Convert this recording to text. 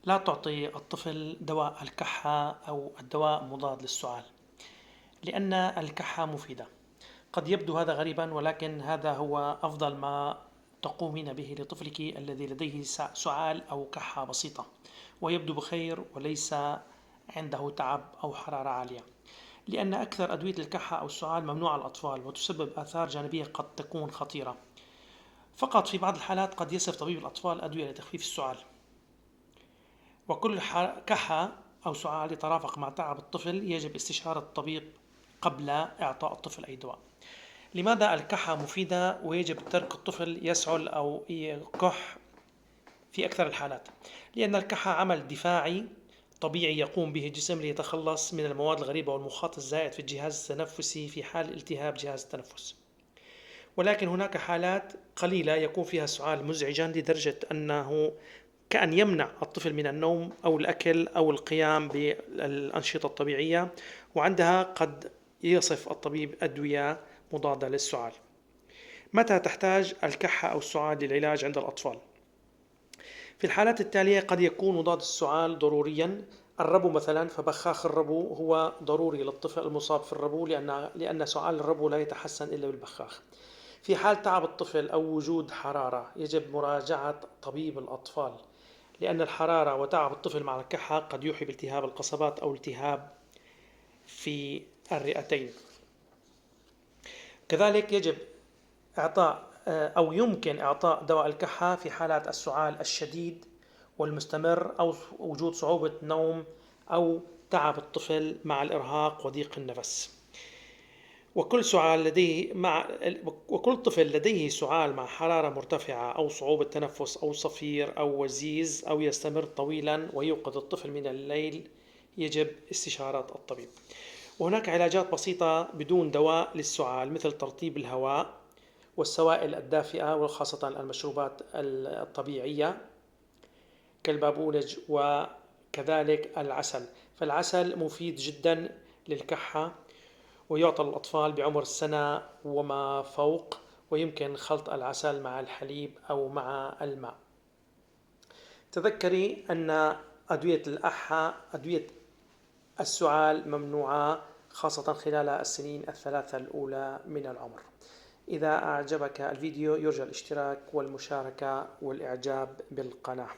لا تعطي الطفل دواء الكحة أو الدواء مضاد للسعال، لأن الكحة مفيدة. قد يبدو هذا غريبا، ولكن هذا هو أفضل ما تقومين به لطفلك الذي لديه سعال أو كحة بسيطة ويبدو بخير وليس عنده تعب أو حرارة عالية، لأن أكثر أدوية الكحة أو السعال ممنوعة للأطفال وتسبب آثار جانبية قد تكون خطيرة. فقط في بعض الحالات قد يصف طبيب الأطفال أدوية لتخفيف السعال. وكل كحة أو سعال يترافق مع تعب الطفل يجب استشارة الطبيب قبل إعطاء الطفل أي دواء. لماذا الكحة مفيدة ويجب ترك الطفل يسعل أو يكح في أكثر الحالات؟ لأن الكحة عمل دفاعي طبيعي يقوم به الجسم ليتخلص من المواد الغريبة والمخاط الزائد في الجهاز التنفسي في حال التهاب جهاز التنفس. ولكن هناك حالات قليلة يكون فيها السعال مزعجا لدرجة أنه كأن يمنع الطفل من النوم أو الأكل أو القيام بالأنشطة الطبيعية، وعندها قد يصف الطبيب أدوية مضادة للسعال. متى تحتاج الكحة أو السعال للعلاج عند الأطفال؟ في الحالات التالية قد يكون مضاد السعال ضروريا. الربو مثلا، فبخاخ الربو هو ضروري للطفل المصاب في الربو لأن سعال الربو لا يتحسن إلا بالبخاخ. في حال تعب الطفل أو وجود حرارة يجب مراجعة طبيب الأطفال، لأن الحرارة وتعب الطفل مع الكحة قد يوحي بالتهاب القصبات أو التهاب في الرئتين. كذلك يجب إعطاء أو يمكن إعطاء دواء الكحة في حالات السعال الشديد والمستمر أو وجود صعوبة نوم أو تعب الطفل مع الإرهاق وضيق النفس. وكل طفل لديه سعال مع حرارة مرتفعة أو صعوبة تنفس أو صفير أو وزيز أو يستمر طويلا ويوقظ الطفل من الليل يجب استشارة الطبيب. وهناك علاجات بسيطة بدون دواء للسعال، مثل ترطيب الهواء والسوائل الدافئة وخاصة المشروبات الطبيعية كالبابونج، وكذلك العسل. فالعسل مفيد جدا للكحة ويعطى للأطفال بعمر سنة وما فوق، ويمكن خلط العسل مع الحليب أو مع الماء. تذكري أن أدوية السعال ممنوعة خاصة خلال السنين الثلاثة الأولى من العمر. إذا أعجبك الفيديو يرجى الاشتراك والمشاركة والإعجاب بالقناة.